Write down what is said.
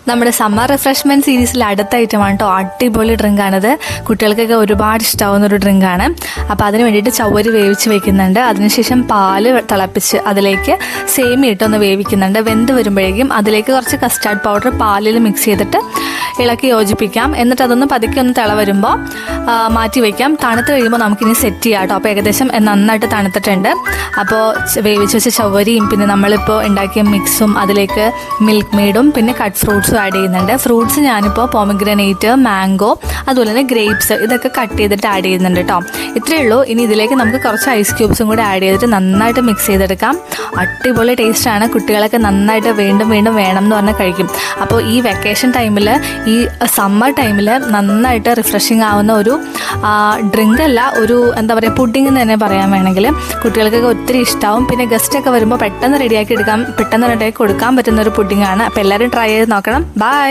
നമ്മുടെ summer refreshment സീരീസിൽ അടുത്ത ഐറ്റമാണ് കേട്ടോ. അടിപൊളി ഡ്രിങ്കാണിത്. കുട്ടികൾക്കൊക്കെ ഒരുപാട് ഇഷ്ടമാവുന്ന ഒരു ഡ്രിങ്കാണ്. അപ്പോൾ അതിന് വേണ്ടിയിട്ട് ചവ്വരി വേവിച്ച് വെക്കുന്നുണ്ട്. അതിനുശേഷം പാല് തിളപ്പിച്ച് അതിലേക്ക് സേമിയ ഇട്ടൊന്ന് വേവിക്കുന്നുണ്ട്. വെന്ത് വരുമ്പോഴേക്കും അതിലേക്ക് കുറച്ച് കസ്റ്റാർഡ് പൗഡർ പാലിൽ മിക്സ് ചെയ്തിട്ട് ഇളക്കി യോജിപ്പിക്കാം. എന്നിട്ട് അതൊന്ന് പതുക്കെ ഒന്ന് തിള വരുമ്പോൾ മാറ്റി വയ്ക്കാം. തണുത്ത് കഴിയുമ്പോൾ നമുക്കിനി സെറ്റ് ചെയ്യാം കേട്ടോ. അപ്പോൾ ഏകദേശം നന്നായിട്ട് തണുത്തിട്ടുണ്ട്. അപ്പോൾ വേവിച്ച് വെച്ച ചവ്വരിയും പിന്നെ നമ്മളിപ്പോൾ ഉണ്ടാക്കിയ മിക്സും അതിലേക്ക് മിൽക്ക് മെയ്ഡും പിന്നെ കട്ട് ഫ്രൂട്ട്സും ആഡ് ചെയ്യുന്നുണ്ട്. ഫ്രൂട്ട്സ് ഞാനിപ്പോൾ പോമഗ്രനേറ്റ്, മാംഗോ, അതുപോലെ തന്നെ ഗ്രേപ്സ് ഇതൊക്കെ കട്ട് ചെയ്തിട്ട് ആഡ് ചെയ്യുന്നുണ്ട് കേട്ടോ. ഇത്രയേ ഉള്ളൂ. ഇനി ഇതിലേക്ക് നമുക്ക് കുറച്ച് ഐസ് ക്യൂബ്സും കൂടെ ആഡ് ചെയ്തിട്ട് നന്നായിട്ട് മിക്സ് ചെയ്തെടുക്കാം. അടിപൊളി ടേസ്റ്റാണ്. കുട്ടികളൊക്കെ നന്നായിട്ട് വീണ്ടും വീണ്ടും വേണം എന്ന് പറഞ്ഞാൽ കഴിക്കും. അപ്പോൾ ഈ വെക്കേഷൻ ടൈമിൽ, ഈ സമ്മർ ടൈമിൽ നന്നായിട്ട് റിഫ്രഷിങ് ആവുന്ന ഒരു ഡ്രിങ്ക് അല്ല, ഒരു എന്താ പറയുക, പുഡിംഗ് എന്ന് തന്നെ പറയാൻ വേണമെങ്കിൽ. കുട്ടികൾക്കൊക്കെ ഒത്തിരി ഇഷ്ടമാവും. പിന്നെ ഗസ്റ്റൊക്കെ വരുമ്പോൾ പെട്ടെന്ന് റെഡിയാക്കി കൊടുക്കാൻ പറ്റുന്ന ഒരു പുഡിംഗ് ആണ്. അപ്പോൾ എല്ലാവരും ട്രൈ ചെയ്ത് നോക്കണം. ബൈ.